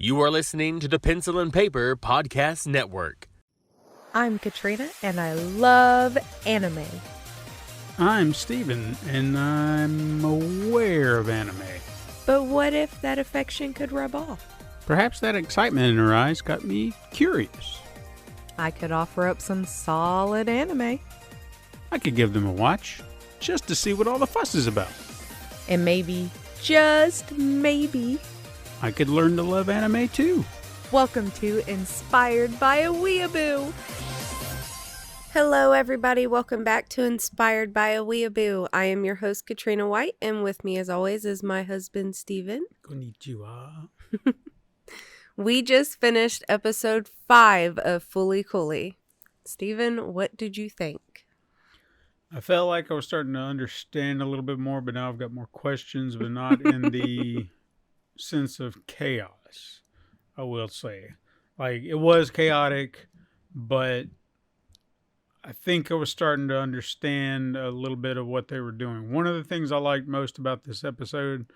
You are listening to the Pencil and Paper Podcast Network. I'm Katrina, and I love anime. I'm Steven, and I'm aware of anime. But what if that affection could rub off? Perhaps that excitement in her eyes got me curious. I could offer up some solid anime. I could give them a watch, just to see what all the fuss is about. And maybe, just maybe, I could learn to love anime too. welcome to Inspired by a Weeaboo. Hello everybody, welcome back to Inspired by a Weeaboo. I am your host Katrina White, and with me as always is my husband Steven. Konnichiwa. We just finished episode 5 of Fully Cooley. Steven, what did you think? I felt like I was starting to understand a little bit more, but now I've got more questions, but not in the sense of chaos, I will say. Like, it was chaotic, but I think I was starting to understand a little bit of what they were doing. One of the things I liked most about this episode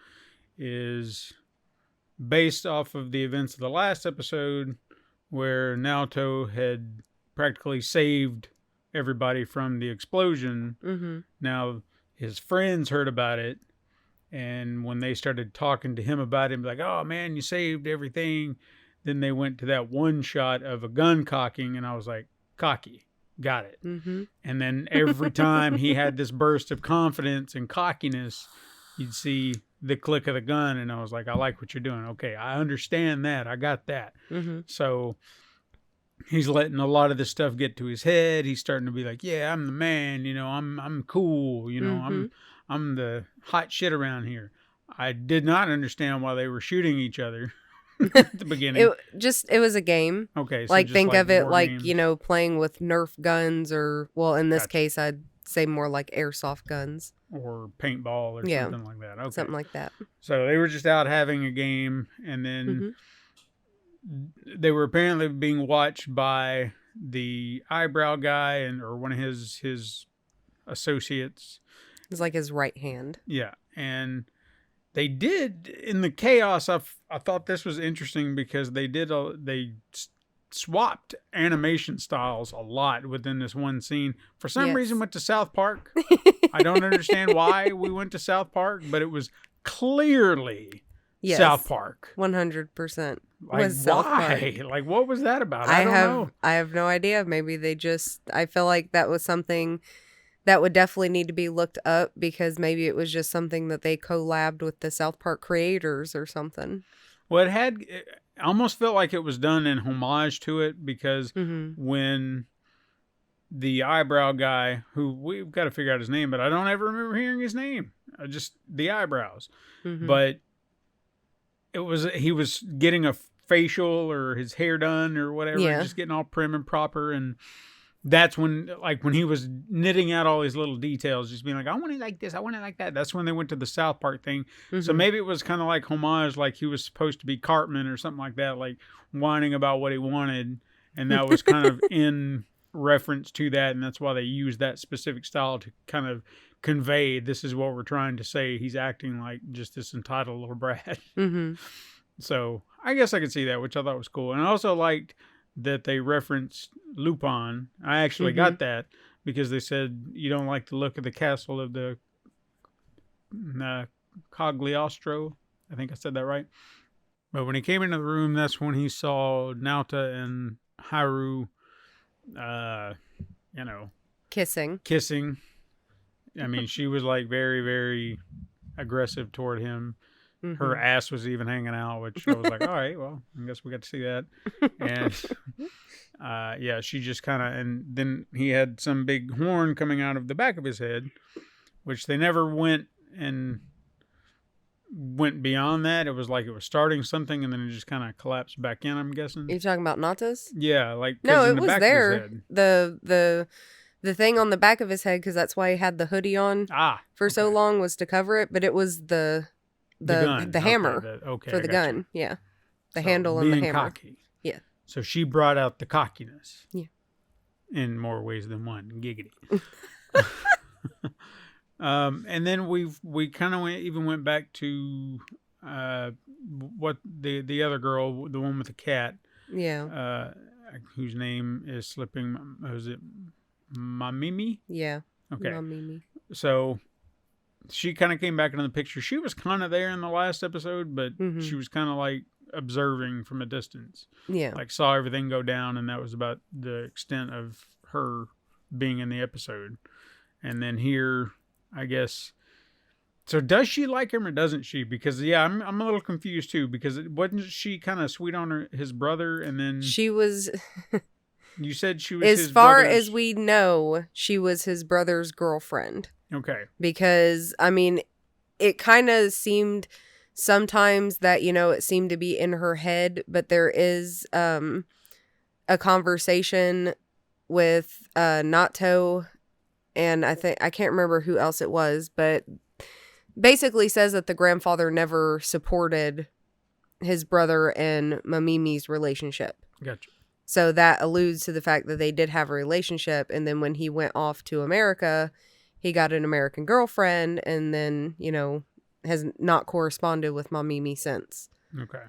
is based off of the events of the last episode where Naoto had practically saved everybody from the explosion. Mm-hmm. Now, his friends heard about it, and when they started talking to him about it, like, oh man, you saved everything. Then they went to that one shot of a gun cocking, and I was like, cocky. Got it. Mm-hmm. And then every time he had this burst of confidence and cockiness, you'd see the click of the gun, and I was like, I like what you're doing. Okay, I understand that. I got that. Mm-hmm. So he's letting a lot of this stuff get to his head. He's starting to be like, yeah, I'm the man. You know, I'm cool. You know, mm-hmm. I'm the hot shit around here. I did not understand why they were shooting each other at the beginning. It was a game. Okay. So like, think of it like, games. you know, playing with Nerf guns or, well, in this case, I'd say more like airsoft guns. Or paintball or something like that. Okay. Something like that. So they were just out having a game, and then they were apparently being watched by the eyebrow guy or one of his associates. It's like his right hand. Yeah. And they did, in the chaos, I thought this was interesting because they swapped animation styles a lot within this one scene. For some reason, went to South Park. I don't understand why we went to South Park, but it was clearly South Park. 100%. Like, why? Like, what was that about? I don't know. I have no idea. Maybe I feel like that was something that would definitely need to be looked up, because maybe it was just something that they collabed with the South Park creators or something. Well, it almost felt like it was done in homage to it, because when the eyebrow guy, who we've got to figure out his name, but I don't ever remember hearing his name. Just the eyebrows. But he was getting a facial or his hair done or whatever, just getting all prim and proper. And that's when he was knitting out all these little details, just being like, I want it like this, I want it like that. That's when they went to the South Park thing. So maybe it was kind of like homage, like he was supposed to be Cartman or something like that, like whining about what he wanted. And that was kind of in reference to that. And that's why they used that specific style to kind of convey, this is what we're trying to say. He's acting like just this entitled little brat. So I guess I could see that, which I thought was cool. And I also liked that they referenced Lupin. I actually got that because they said you don't like the look of the castle of the Cagliostro. I think I said that right. But when he came into the room, that's when he saw Naota and Haru, kissing. I mean, she was like very, very aggressive toward him. Her ass was even hanging out, which I was like, all right, well, I guess we got to see that. And she just kind of, and then he had some big horn coming out of the back of his head, which they never went beyond that. It was like it was starting something, and then it just kind of collapsed back in, I'm guessing. You're talking about Nauta's? Yeah, like, no, it was there. The thing on the back of his head, because that's why he had the hoodie on for so long, was to cover it, but it was the hammer for the gun. Yeah. The handle and the hammer. Cocky. Yeah. So she brought out the cockiness. Yeah. In more ways than one. Giggity. And then we kind of went back to what the other girl, the one with the cat. Yeah. Whose name is slipping. Was it Mamimi? Yeah. Okay. Mamimi. So she kind of came back into the picture. She was kind of there in the last episode, but she was kind of like observing from a distance. Yeah. Like saw everything go down, and that was about the extent of her being in the episode. And then here, I guess. So does she like him or doesn't she? Because I'm a little confused too. Because wasn't she kind of sweet on his brother, and then she was. You said she was as his far brother's... as we know, she was his brother's girlfriend. Okay. Because I mean, it kind of seemed sometimes that it seemed to be in her head, but there is a conversation with Nato, and I can't remember who else it was, but. Basically says that the grandfather never supported his brother and Mamimi's relationship. Gotcha. So that alludes to the fact that they did have a relationship. And then when he went off to America, he got an American girlfriend and then, has not corresponded with Mamimi since. Okay.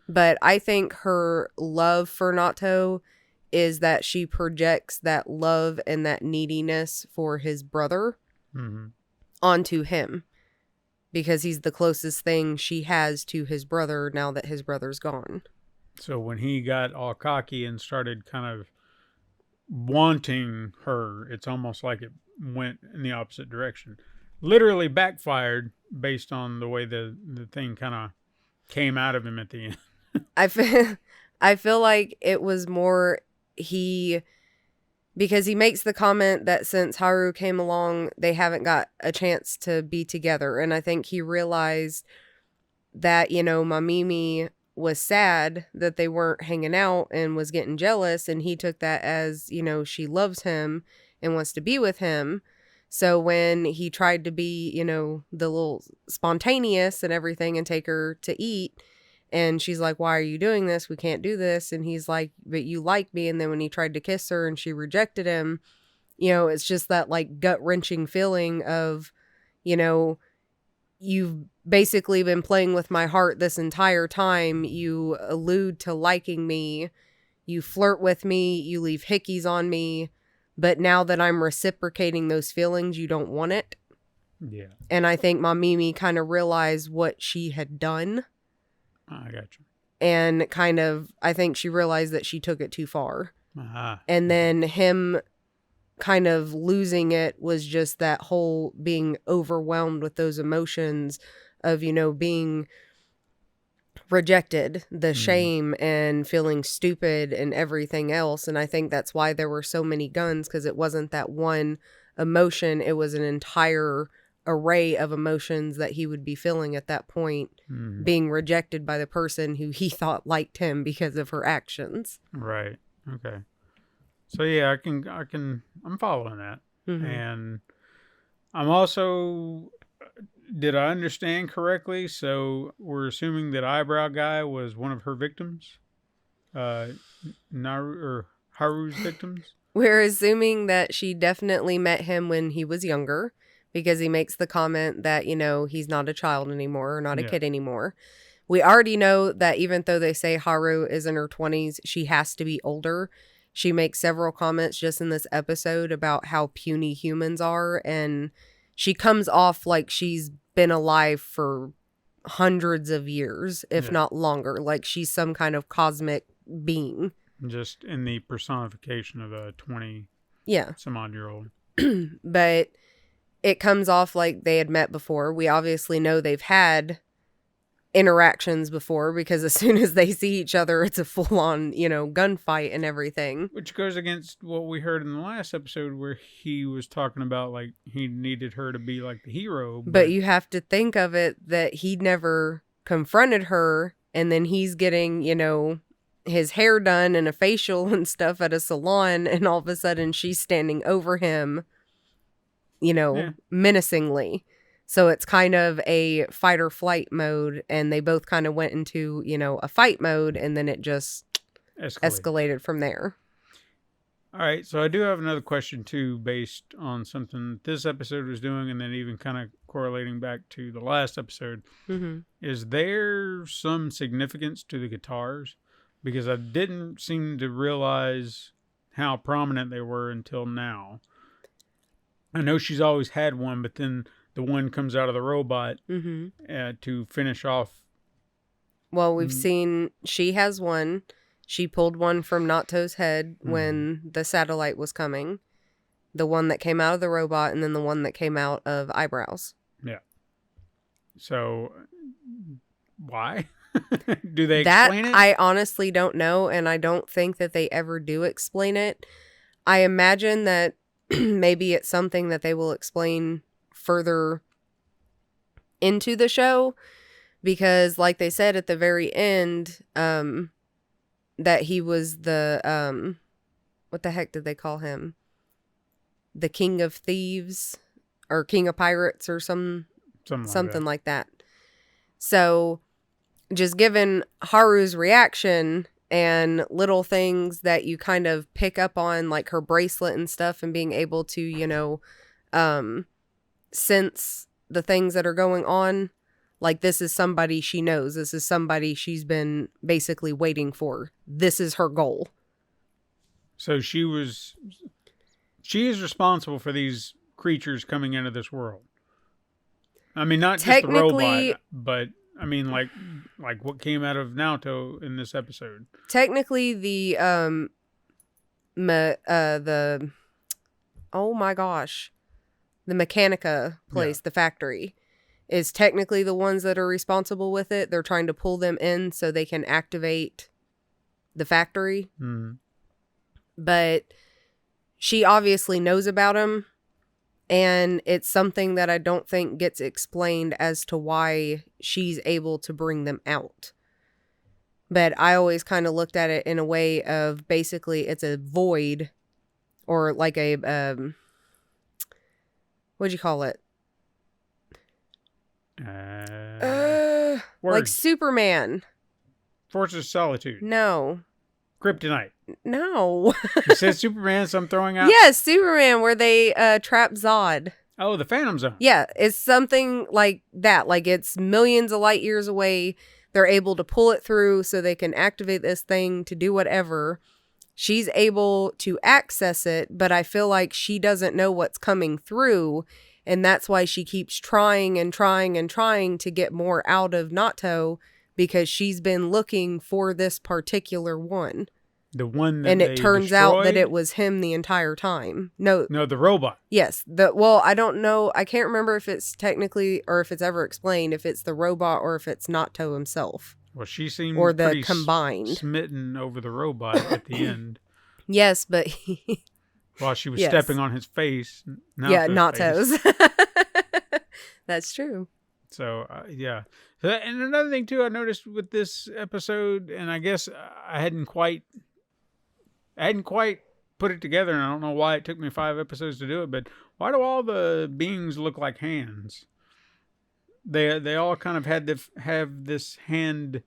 But I think her love for Nato is that she projects that love and that neediness for his brother onto him. Because he's the closest thing she has to his brother now that his brother's gone. So when he got all cocky and started kind of wanting her, it's almost like it went in the opposite direction. Literally backfired based on the way the thing kind of came out of him at the end. I feel like it was more because he makes the comment that since Haru came along, they haven't got a chance to be together. And I think he realized that, Mamimi was sad that they weren't hanging out and was getting jealous. And he took that as, she loves him and wants to be with him. So when he tried to be, the little spontaneous and everything and take her to eat, and she's like, why are you doing this? We can't do this. And he's like, but you like me. And then when he tried to kiss her and she rejected him, it's just that like gut wrenching feeling of, you've basically been playing with my heart this entire time. You allude to liking me. You flirt with me. You leave hickeys on me. But now that I'm reciprocating those feelings, you don't want it. Yeah. And I think Mamimi kind of realized what she had done. I got you. And kind of, I think she realized that she took it too far. And then him kind of losing it was just that whole being overwhelmed with those emotions of, being rejected, the shame and feeling stupid and everything else. And I think that's why there were so many guns, because it wasn't that one emotion. It was an entire array of emotions that he would be feeling at that point, being rejected by the person who he thought liked him because of her actions. Right. Okay. So yeah, I'm following that. And I'm also, did I understand correctly? So we're assuming that eyebrow guy was one of her victims? Haru's victims? We're assuming that she definitely met him when he was younger. Because he makes the comment that, he's not a child anymore or not a kid anymore. We already know that even though they say Haru is in her 20s, she has to be older. She makes several comments just in this episode about how puny humans are. And she comes off like she's been alive for hundreds of years, if not longer. Like she's some kind of cosmic being. Just in the personification of a 20 some odd year old. But it comes off like they had met before. We obviously know they've had interactions before because as soon as they see each other, it's a full-on, gunfight and everything. Which goes against what we heard in the last episode where he was talking about, like, he needed her to be, like, the hero. But you have to think of it that he never confronted her, and then he's getting, his hair done and a facial and stuff at a salon, and all of a sudden she's standing over him, menacingly. So it's kind of a fight or flight mode, and they both kind of went into, a fight mode, and then it just escalated from there. All right, so I do have another question, too, based on something this episode was doing, and then even kind of correlating back to the last episode. Mm-hmm. Is there some significance to the guitars? Because I didn't seem to realize how prominent they were until now. I know she's always had one, but then the one comes out of the robot to finish off. Well, we've seen she has one. She pulled one from Nato's head when the satellite was coming. The one that came out of the robot, and then the one that came out of Eyebrows. Yeah. So, why? Do they explain it? I honestly don't know, and I don't think that they ever do explain it. I imagine that maybe it's something that they will explain further into the show, because like they said at the very end, that he was the, what the heck did they call him? The King of Thieves or King of Pirates or something like that. So just given Haru's reaction and little things that you kind of pick up on, like her bracelet and stuff, and being able to, sense the things that are going on. Like, this is somebody she knows. This is somebody she's been basically waiting for. This is her goal. So she is responsible for these creatures coming into this world. I mean, not just the robot, but I mean, like what came out of Naoto in this episode. Technically, the oh my gosh, the Mechanica place, the factory, is technically the ones that are responsible with it. They're trying to pull them in so they can activate the factory. Mm. But she obviously knows about them, and it's something that I don't think gets explained as to why she's able to bring them out. But I always kind of looked at it in a way of basically it's a void, or like a, what'd you call it? Like Superman. Fortress of Solitude. No. Kryptonite. No. You said Superman, so I'm throwing out. Yes, Superman, where they trap Zod. Oh, the Phantom Zone. Yeah, it's something like that. Like, it's millions of light years away. They're able to pull it through so they can activate this thing to do whatever. She's able to access it, but I feel like she doesn't know what's coming through. And that's why she keeps trying and trying and trying to get more out of Nato, because she's been looking for this particular one. The one that and it turns destroyed? out that it was him the entire time. No, the robot. Yes. Well, I don't know. I can't remember if it's technically, or if it's ever explained, if it's the robot or if it's Nato himself. Well, she seemed or the pretty combined smitten over the robot at the end. Yes, but while she was stepping on his face. Nato's. That's true. So, yeah. And another thing, too, I noticed with this episode, and I guess I hadn't quite put it together, and I don't know why it took me 5 episodes to do it, but why do all the beings look like hands? They all kind of have this hand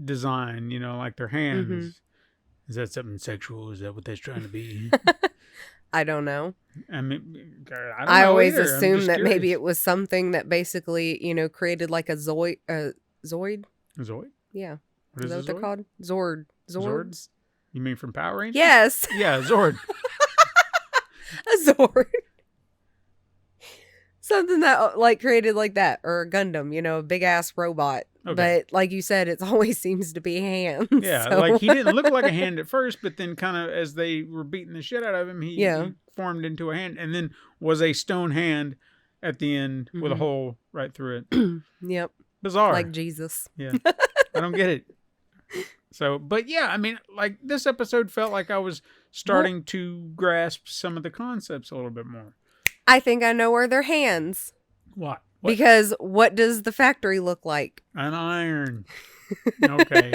design, like their hands. Mm-hmm. Is that something sexual? Is that what that's trying to be? I don't know. I mean, I always assumed that maybe it was something that basically, created like a Zoid. Zoid? Zoid? Yeah. What is that what they're called? Zords. Zords? You mean from Power Rangers? Yes. Yeah, Zord. A Zord. Something that created like that, or a Gundam, a big ass robot. Okay. But like you said, it always seems to be hands. Yeah, so. Like he didn't look like a hand at first, but then kind of as they were beating the shit out of him, he formed into a hand, and then was a stone hand at the end with a hole right through it. Yep. Bizarre. Like Jesus. Yeah. I don't get it. So, but yeah, I mean, like this episode felt like I was starting to grasp some of the concepts a little bit more. I think I know where they're hands. What? Because what does the factory look like? An iron. Okay.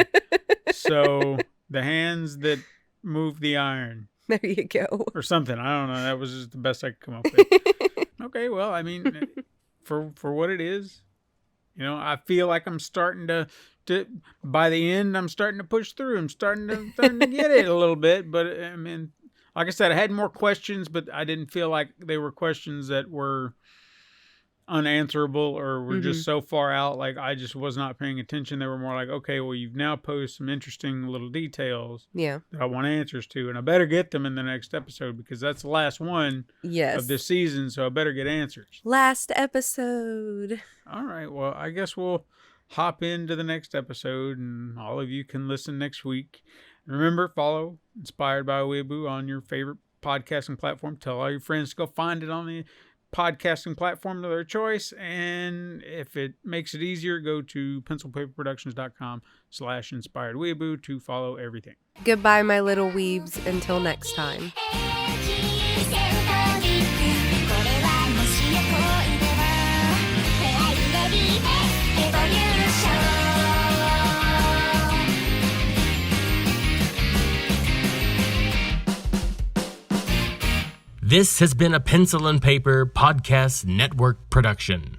So the hands that move the iron. There you go. Or something. I don't know. That was just the best I could come up with. Okay, well, I mean, for what it is, I feel like I'm starting to by the end, I'm starting to push through. I'm starting to get it a little bit. But, I mean, like I said, I had more questions, but I didn't feel like they were questions that were unanswerable or were just so far out. Like I just was not paying attention. They were more like, okay, well, you've now posed some interesting little details that I want answers to, and I better get them in the next episode because that's the last one of this season, so I better get answers. Last episode. All right, well, I guess we'll hop into the next episode, and all of you can listen next week. Remember, follow Inspired by Weeaboo on your favorite podcasting platform. Tell all your friends to go find it on the podcasting platform of their choice, and if it makes it easier, go to pencilpaperproductions.com/inspiredweeaboo to follow everything. Goodbye, my little weebs. Until next time. This has been a Pencil and Paper Podcast Network production.